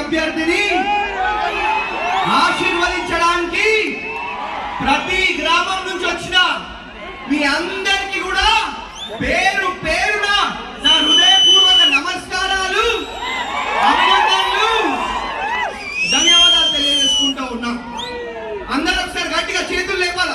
అభ్యర్థిని ఆశీర్వదించడానికి ప్రతి గ్రామం నుంచి వచ్చిన మీ అందరికీ కూడా పేరు పేరున నా హృదయపూర్వక నమస్కారాలు, అభినందనలు, ధన్యవాదాలు తెలియజేసుకుంటూ ఉన్నాం. అందరూ ఒకసారి గట్టిగా చేతులు లేపాల.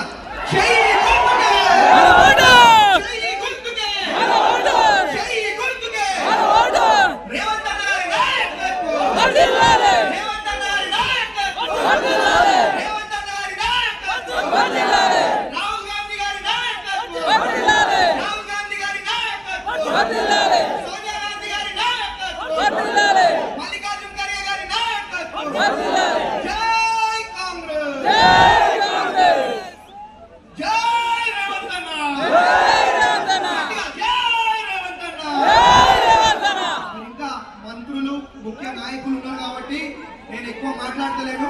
ముఖ్య నాయకులు ఉన్నారు కాబట్టి నేను ఎక్కువ మాట్లాడతలేను.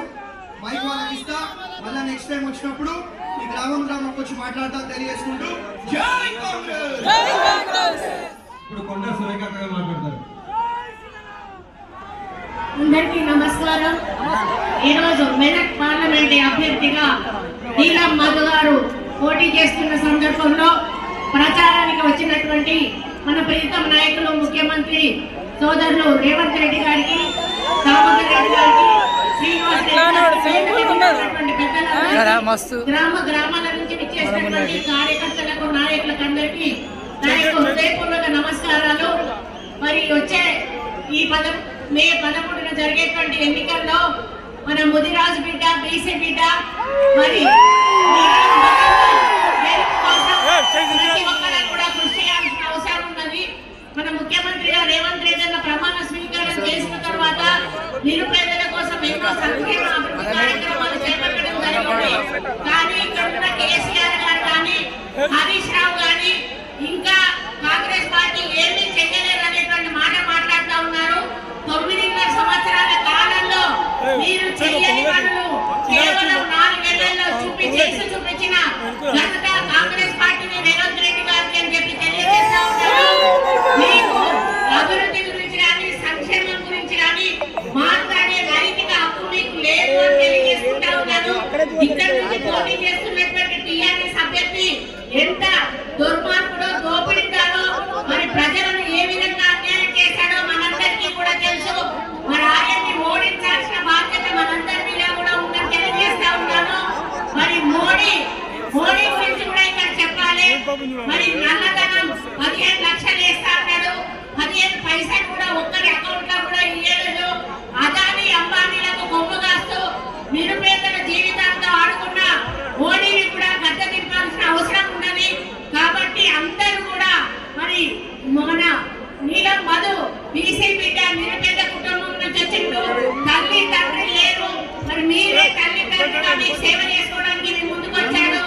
మైక్ వాళ్ళకి ఇస్తా. మళ్ళీ నెక్స్ట్ టైం వచ్చినప్పుడు ఈ గ్రామంకి వచ్చి మాట్లాడతా తెలియజేసుకుంటూ జై కాంగ్రెస్. ఇప్పుడు కొండ సురేఖ గారు మాట్లాడతారు. అందరికీ నమస్కారం. ఈరోజు మెదక్ పార్లమెంట్ అభ్యర్థిగా నీలం మధు గారు పోటీ చేస్తున్న సందర్భంలో ప్రచారానికి వచ్చినటువంటి మన ప్రీతం నాయకులు ముఖ్యమంత్రి సోదరులు రేవంత్ రెడ్డి గారికి, దామోదర్ రెడ్డి గారికి, శ్రీనివాస్ గ్రామాల నుంచి విచ్చేసినటువంటి కార్యకర్తలకు, నాయకులకు అందరికీ హృదయపూర్వక నమస్కారాలు. మరి వచ్చే ఈ మే 11న జరిగేటువంటి ఎన్నికల్లో మన ముదిరాజు బిడ్డ, బీసీ బిడ్డ మరి ప్రతి ఒక్కరు కూడా కృషి చేయాల్సిన అవసరం ఉన్నది. మన ముఖ్యమంత్రిగా రేవంత్ రెడ్డి అన్న ప్రమాణ స్వీకారం చేసిన తర్వాత నిరుపేదల కోసం ఎన్నో సంక్షేమ అభివృద్ధి కార్యక్రమాలు చేపట్టడం జరిగింది. కానీ ఇక్కడ ఉన్న కేసీఆర్ గారు కానీ, హరీష్ రావు కానీ ఇంకా కాంగ్రెస్ పార్టీ ఏమీ చెయ్యలేదు అనేటువంటి మాట మాట్లాడుతూ ఉన్నారు. 9.5 సంవత్సరాల కాలంలో మీరు చెయ్యని పనులు కేవలం 4 నెలల్లో చూపించిన ఘనత కాంగ్రెస్ పార్టీని రేవంత్ రెడ్డి గారికి అని చెప్పి తెలియజేస్తా ఉన్నారు. మీకు అభివృద్ధి గురించి కానీ, సంక్షేమం గురించి కానీ మాట్లాడే నైతిక హక్కు మీకు లేదు అని తెలియజేసుకుంటా ఉన్నాను. ఇక్కడ నుంచి పోటీ చేస్తున్నటువంటి టీఆర్ఎస్ అభ్యర్థి ఎంత దుర్మార్గుడో, దోపిడిదారో, మరి ప్రజలను ఏ విధంగా అన్యాయం చేశాడో మనందరికీ కూడా తెలుసు. మరి ఆయన్ని ఓడించాల్సిన బాధ్యత మనందరి మీద కూడా ఉందని తెలియజేస్తా ఉన్నాను. మరి మోడీ గురించి కూడా ఇక్కడ చెప్పాలి. మరి నల్లధనం 15 లక్షలు వేస్తా అన్నాడు. 15 పైసలు కూడా ఒక్కరి అకౌంట్ లో కూడా ఇయ్యలేదు. అదాని అంబానీలకు కొమ్ము కాస్తూ నిరుపేదల జీవితాలతో ఆడుకున్న మోడీని కూడా గద్దె దింపాల్సిన అవసరం ఉన్నది. కాబట్టి అందరూ కూడా మరి మన నీలం మధు బీసీ బిడ్డ, నిరుపేద కుటుంబం నుంచి వచ్చిండు. తల్లి తండ్రి లేరు. మరి మీరే తల్లి తండ్రిగా మీకు సేవ చేసుకోవడానికి ముందుకు వచ్చాడు.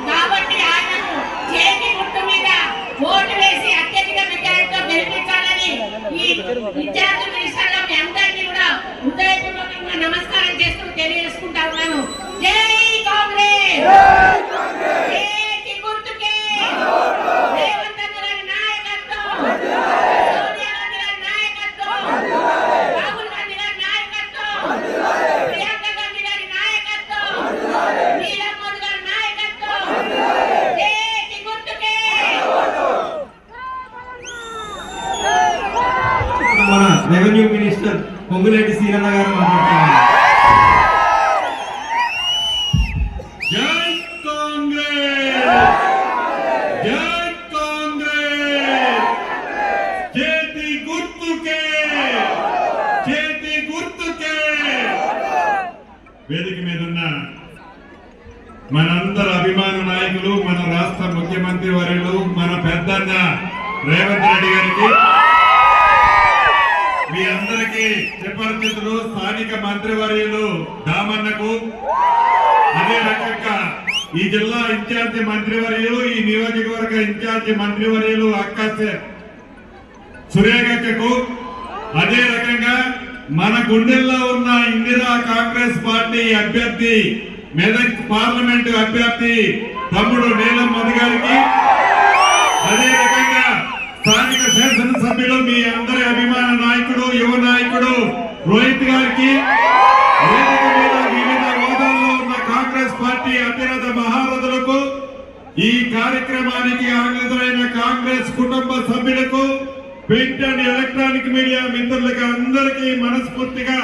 కాబట్టి ఆయనను చేతి గుర్తు మీద ఓటు వేసి అత్యధిక మెజారిటీతో గెలిపించాలని ఈ విద్యార్థుల విషయంలో మీ అందరికీ కూడా హృదయపూర్వకంగా నమస్కారం చేస్తూ తెలియజేసుకుంటా ఉన్నాను. జై కాంగ్రెస్. చేతి గుర్తుకే రేవంత్ అన్న గారి నాయకత్వం, సోనియా గాంధీ గారి నాయకత్వం, రాహుల్ గాంధీ గారి నాయకత్వం, ప్రియాంక గాంధీ గారి నాయకత్వం, నీలం మధు గారి నాయకత్వం. చేతి గుర్తుకే. మన రెవెన్యూ మినిస్టర్ పొంగులేటి సీనన్న గారు మాట్లాడుతున్నారు. జై కాంగ్రెస్, జై కాంగ్రెస్, చేతి గుర్తుకే, చేతి గుర్తుకే. వేదిక మీద ఉన్న మనందరు అభిమాన నాయకులు, మన రాష్ట్ర ముఖ్యమంత్రి వర్యులు, మన పెద్దన్న రేవంత్ రెడ్డి గారికి, మీ అందరికీ చిరపరిచితులు స్థానిక మంత్రివర్యులు దామన్నకు, అదే రకంగా ఈ జిల్లా ఇన్ఛార్జి మంత్రివర్యులు, ఈ నియోజకవర్గ ఇన్ఛార్జి మంత్రివర్యులు అక్క సురేఖకు, అదే రకంగా మన గుండెల్లో ఉన్న ఇందిరా కాంగ్రెస్ పార్టీ అభ్యర్థి, మెదక్ పార్లమెంటు అభ్యర్థి తమ్ముడు నీలం మధు గారికి, అదే రకంగా స్థానిక శాసనసభ్యులు, మీ అందరి అభిమాన నాయకుడు, యువ నాయకుడు రోహిత్ గారికి, వేదిక మీద వివిధ హోదాల్లో ఉన్న కాంగ్రెస్ పార్టీ అతిరథ మహారథులకు, ఈ కార్యక్రమానికి ఆహ్లాదమైన కాంగ్రెస్ కుటుంబ సభ్యులకు, ప్రింట్ అండ్ ఎలక్ట్రానిక్ మీడియా మిత్రులకు అందరికీ మనస్ఫూర్తిగా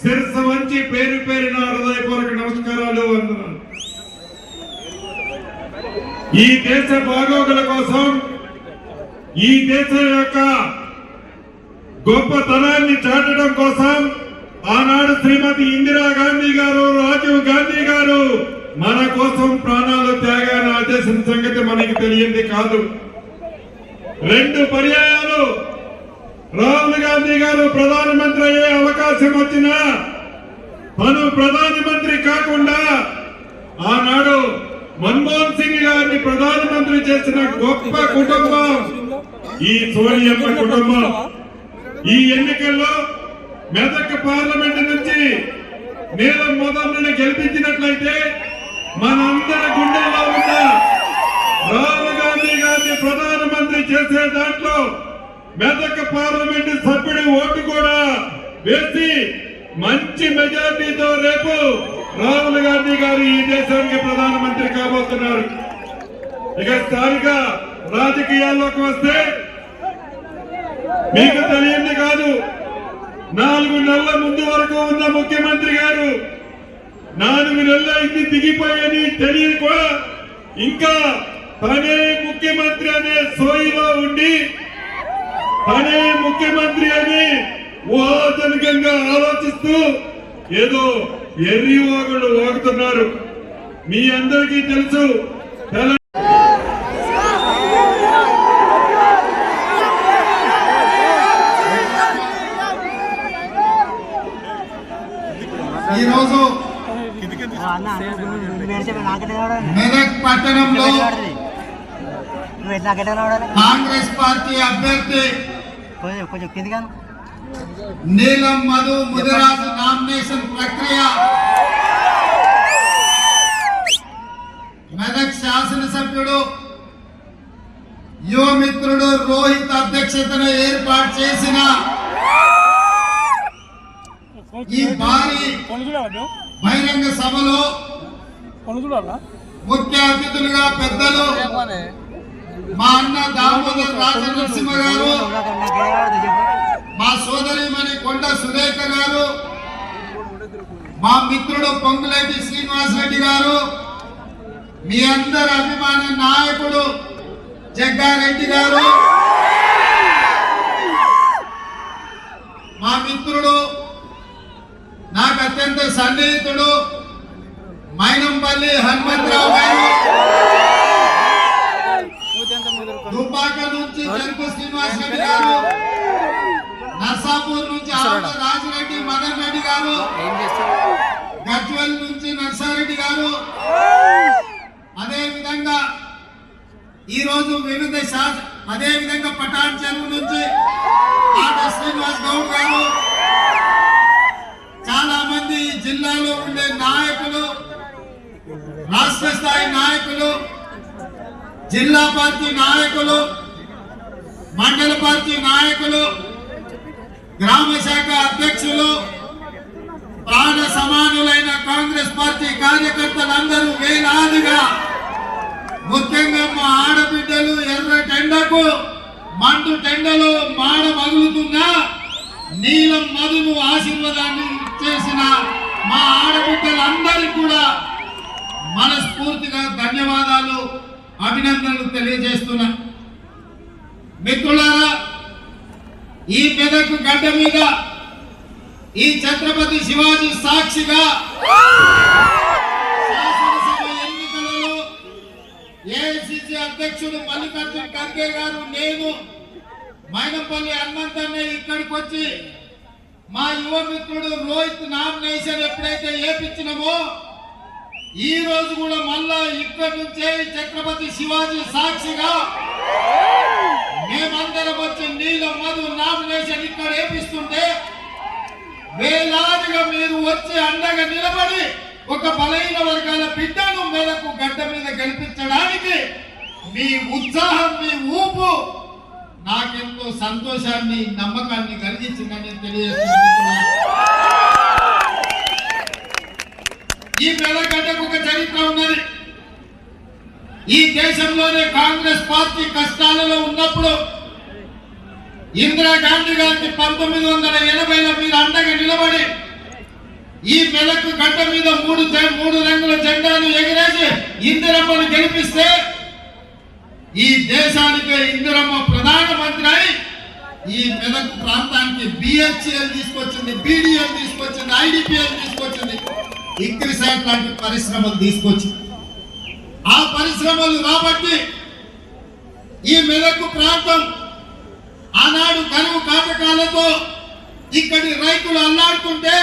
శిరస్సు వంచి పేరు పేరున హృదయపూర్వక నమస్కారాలు, వందనాలు. ఈ దేశ బాగోగుల కోసం, ఈ దేశం యొక్క గొప్పతనాన్ని చాటడం కోసం ఆనాడు శ్రీమతి ఇందిరాగాంధీ గారు, రాజీవ్ గాంధీ గారు మన కోసం ప్రాణాలు త్యాగాన్ని ఆదేశించిన సంగతి మనకి తెలియంది కాదు. 2 పర్యాయాలు రాహుల్ గాంధీ గారు ప్రధానమంత్రి అయ్యే అవకాశం వచ్చినా తను ప్రధానమంత్రి కాకుండా ఆనాడు మన్మోహన్ సింగ్ గారిని ప్రధానమంత్రి చేసిన గొప్ప కుటుంబం ఈ సోనియమ్మ కుటుంబం. ఈ ఎన్నికల్లో మెదక్ పార్లమెంట్ నుంచి నీలం మదన్ను గెలిపించినట్లయితే మనందరి గుండెల్లో ఉన్న రాహుల్ గాంధీ గారిని ప్రధానమంత్రి చేసే దాంట్లో మెదక్ పార్లమెంట్ సభ్యుడి ఓటు కూడా వేసి మంచి మెజార్టీతో రేపు రాహుల్ గాంధీ గారు ఈ దేశానికి ప్రధానమంత్రి కాబోతున్నారు. ఇక స్థానిక రాజకీయాల్లోకి వస్తే మీకు తెలియంది కాదు, 4 నెలల ముందు వరకు ఉన్న ముఖ్యమంత్రి గారు 4 నెలలు అయింది దిగిపోయని తెలియదు కూడా ఇంకా తనే ముఖ్యమంత్రి అనే సోయిలో ఉండి తనే ముఖ్యమంత్రి అని ఊహాజనకంగా ఆలోచిస్తూ ఏదో ఎర్రి ఓగులు ఓగుతున్నారు. మీ అందరికీ తెలుసు ఈరోజు మెదక్ పట్టణంలో కాంగ్రెస్ పార్టీ అభ్యర్థి నీలం మధు ముదిరాజు నామినేషన్ ప్రక్రియ మెదక్ శాసనసభ్యుడు యువమిత్రుడు రోహిత్ అధ్యక్షతన ఏర్పాటు చేసిన ఈ భారీ బహిరంగ సభలో ముఖ్య అతిథులుగా పెద్దలు మా అన్న దామోదర్ రాజనరసింహ గారు, మా సోదరిమణి కొండ సురేఖ గారు, మా మిత్రుడు పొంగులేటి శ్రీనివాసరెడ్డి గారు, మీ అందరి అభిమాన నాయకుడు జగ్గారెడ్డి గారు, మా మిత్రుడు నాకు అత్యంత సన్నిహితుడు మైనంపల్లి హనుమంతరావు గారు, దుబ్బాక నుంచి చెరుకు శ్రీనివాసరెడ్డి గారు, నర్సాపూర్ నుంచి ఆవుల రాజిరెడ్డి మదన్ రెడ్డి గారు, గజ్వల్ నుంచి నర్సారెడ్డి గారు, అదే విధంగా ఈరోజు వివిధ అదే విధంగా పటాన్ చెరువు నుంచి ఆట శ్రీనివాస్ గౌడ్ గారు, చాలా మంది జిల్లాలో ఉండే నాయకులు, రాష్ట్ర స్థాయి నాయకులు, జిల్లా పార్టీ నాయకులు, మండల పార్టీ నాయకులు, గ్రామ శాఖ అధ్యక్షులు, ప్రాణ సమానులైన కాంగ్రెస్ పార్టీ కార్యకర్తలందరూ వేలాదిగా, ముఖ్యంగా మా ఆడబిడ్డలు ఎర్ర టెండకు మండు టెండలో మాడ మగులుతున్నా నీలం మధును ఆశీర్వాదాన్ని చేసిన మా ఆడబిడ్డలందరికీ కూడా మనస్ఫూర్తిగా ధన్యవాదాలు, అభినందనలు తెలియజేస్తున్నా. మిత్రులారా, ఈ మెదక్ గడ్డ మీద ఈ ఛత్రపతి శివాజీ సాక్షిగా శాసనసభ ఎన్నికలలో ఏఐసిసి అధ్యక్షుడు మల్లికార్జున ఖర్గే గారు, నేను మైనంపల్లి హనుమంతన్న ఇక్కడికి వచ్చి మా యువ మిత్రుడు రోహిత్ నామినేషన్ ఎప్పుడైతే ఏపించినామో ఈ రోజు కూడా మళ్ళా ఇక్కడి నుంచే ఛత్రపతి శివాజీ సాక్షిగా మేమందరం వచ్చి నీలం మధు నామినేషన్ ఇక్కడ ఏపిస్తుంటే వేలాదిగా మీరు వచ్చి అండగా నిలబడి ఒక బలహీన వర్గాల బిడ్డను మెదకు గడ్డ మీద గెలిపించడానికి మీ ఉత్సాహం, మీ ఊపు నాకెంతో సంతోషాన్ని నమ్మకాన్ని కలిగించిందని తెలియజేస్తున్నాను. ఈ మెదగడ్డకు ఒక చరిత్ర ఉన్నది. ఈ దేశంలోనే కాంగ్రెస్ పార్టీ కష్టాలలో ఉన్నప్పుడు ఇందిరాగాంధీ గారికి 1980లో మీరు అండగా నిలబడి ఈ మెదకు గడ్డ మీద మూడు రంగుల జెండాను ఎగిరేసి ఇందిరమ్మను గెలిపిస్తే ఈ దేశానికి ఇందిరమ్మ ప్రధానమంత్రి అయి ఈ మెదక్ ప్రాంతానికి బిహెచ్ఎల్ తీసుకొచ్చింది, బీడీఎల్ తీసుకొచ్చింది, ఐడిపిఎల్ తీసుకొచ్చింది, ఇక్రిసాట్ లాంటి పరిశ్రమలు తీసుకొచ్చింది. ఆ పరిశ్రమలు రాబట్టి ఈ మెదక్ ప్రాంతం ఆనాడు కరువు కాటకాలతో ఇక్కడి రైతులు అల్లాడుతుంటే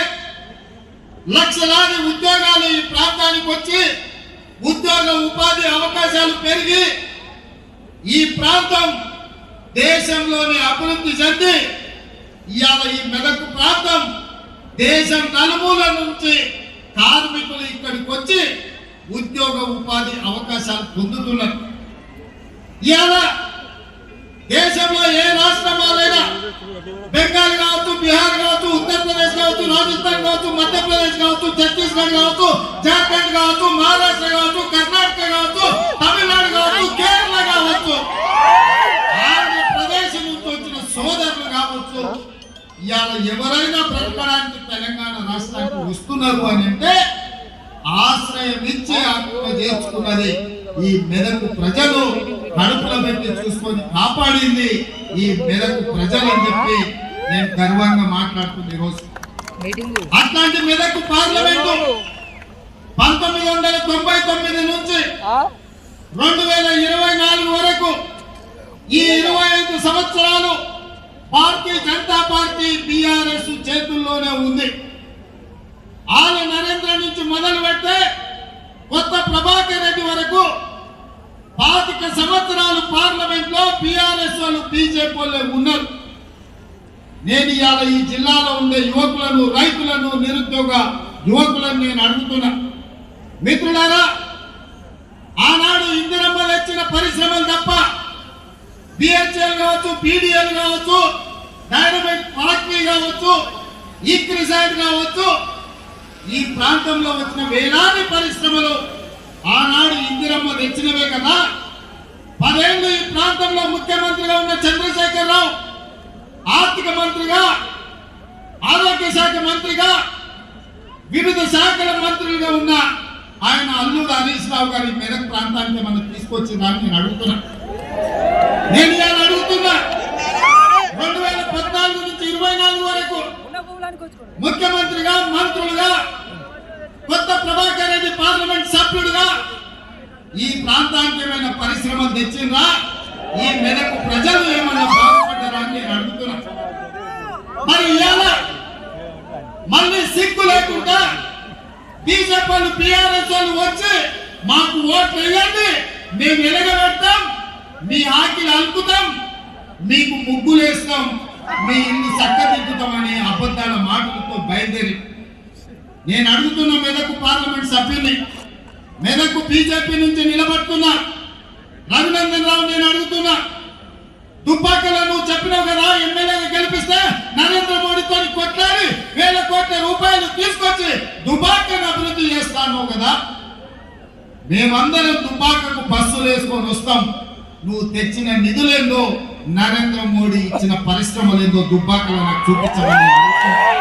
లక్షలాది ఉద్యోగాలు ఈ ప్రాంతానికి వచ్చి ఉద్యోగ ఉపాధి అవకాశాలు పెరిగి ఈ ప్రాంతం దేశంలోనే అభివృద్ధి చెంది ఇవాళ ఈ మెదక్ ప్రాంతం దేశం నలుమూల నుంచి కార్మికులు ఇక్కడికి వచ్చి ఉద్యోగ ఉపాధి అవకాశాలు పొందుతున్నారు. ఇవాళ దేశంలో ఏ రాష్ట్రం వాళ్ళైనా బెంగాల్ కావచ్చు, బీహార్ కావచ్చు, ఉత్తరప్రదేశ్ కావచ్చు, రాజస్థాన్ కావచ్చు, మధ్యప్రదేశ్ కావచ్చు, ఛత్తీస్గఢ్ కావచ్చు, జార్ఖండ్ కావచ్చు, మహారాష్ట్ర కావచ్చు, కర్ణాటక కావచ్చు, తమిళనాడు కావచ్చు, కేరళ కావచ్చు, ఆంధ్రప్రదేశ్ నుంచి వచ్చిన సోదరులు కావచ్చు, ఇవాళ ఎవరైనా బ్రతకడానికి తెలంగాణ రాష్ట్రానికి వస్తున్నారు అని అంటే ఆశ్రయం ఇచ్చి ఆత్మ చేర్చుకున్నది ఈ మెదకు ప్రజలు కడుపులో పెట్టి చూసుకొని కాపాడింది ఈ మెదకు ప్రజలు అని చెప్పి నేను గర్వంగా మాట్లాడుతుంది ఈరోజు. అట్లాంటి మెదకు పార్లమెంటు 1999 నుంచి 2024 వరకు ఈ 25 సంవత్సరాలు భారతీయ జనతా పార్టీ బీఆర్ఎస్ చేతుల్లోనే ఉంది. ఆల నరేంద్ర నుంచి మొదలు పెడితే కొత్త ప్రభాకర్ రెడ్డి వరకు 25 సంవత్సరాలు పార్లమెంట్ లో బీఆర్ఎస్ వాళ్ళు బీజేపీ వాళ్ళే ఉన్నారు. నేను ఇవాళ ఈ జిల్లాలో ఉండే యువకులను, రైతులను, నిరుద్యోగ యువకులను నేను అడుగుతున్నా, మిత్రులారా, ఆనాడు ఇందిరమ్మ తెచ్చిన పరిశ్రమలు తప్ప బిహెచ్ఎల్ కావచ్చు, బీడీఎల్ కావచ్చు, డైనమైట్ ఫ్యాక్టరీ కావచ్చు, ఈక్రిసైడ్ కావచ్చు, ఈ ప్రాంతంలో వచ్చిన వేలాది పరిశ్రమలు ఆనాడు ఇందిరమ్మ తెచ్చినవే కదా. 10 ఏళ్ళు ఈ ప్రాంతంలో ముఖ్యమంత్రిగా ఉన్న చంద్రశేఖర్ రావు ఆర్థిక మంత్రిగా, ఆరోగ్య శాఖ మంత్రిగా, వివిధ శాఖల మంత్రులుగా ఉన్న ఆయన అల్లుడు హరీష్ రావు గారి మెదక్ ప్రాంతానికి మనం తీసుకొచ్చిందని నేను అడుగుతున్నా. నేను ఇలా అడుగుతున్నా, 2014 నుంచి 24 వరకు ముఖ్యమంత్రిగా, మంత్రులుగా, కొత్త ప్రభాకర్ రెడ్డి పార్లమెంట్ సభ్యుడిగా ఈ ప్రాంతానికి ఏమైనా పరిశ్రమలు తెచ్చిందా? ఈ మెదకు ప్రజలు ఏమైనా బాగుపడ్డారా అని నేను అడుగుతున్నా. మరి ఇవాళ మళ్ళీ సిగ్గు లేకుండా బీజేపీ వాళ్ళు, బీఆర్ఎస్ వాళ్ళు వచ్చి మాకు ఓట్లు వేయండి, మేము ఎలగబెడతాం, మీ ఆకిలు అలుకుతాం, మీకు ముగ్గులు వేస్తాం, మీ ఇల్లు చక్కదిద్దుతామని అబద్ధాల మాటలతో బయలుదేరి నేను అడుగుతున్న మెదకు పార్లమెంట్ సభ్యుల్ని, మెదకు బీజేపీ నుంచి నిలబడుతున్నా రఘునందన్ రావు, నేను అడుగుతున్నా, దుబ్బాకలో నువ్వు చెప్పినావు కదా ఎమ్మెల్యేగా గెలిపిస్తే నరేంద్ర మోడీతో కొట్లాడి 1000 కోట్ల రూపాయలు తీసుకొచ్చి దుబ్బాకను అభివృద్ధి చేస్తాను కదా. మేమందరం దుబ్బాకకు బస్సులు వేసుకొని వస్తాం, నువ్వు తెచ్చిన నిధులేందో, నరేంద్ర మోడీ ఇచ్చిన పరిశ్రమలేందో దుబ్బాకలో నాకు చూపించమని అడుగుతున్నా.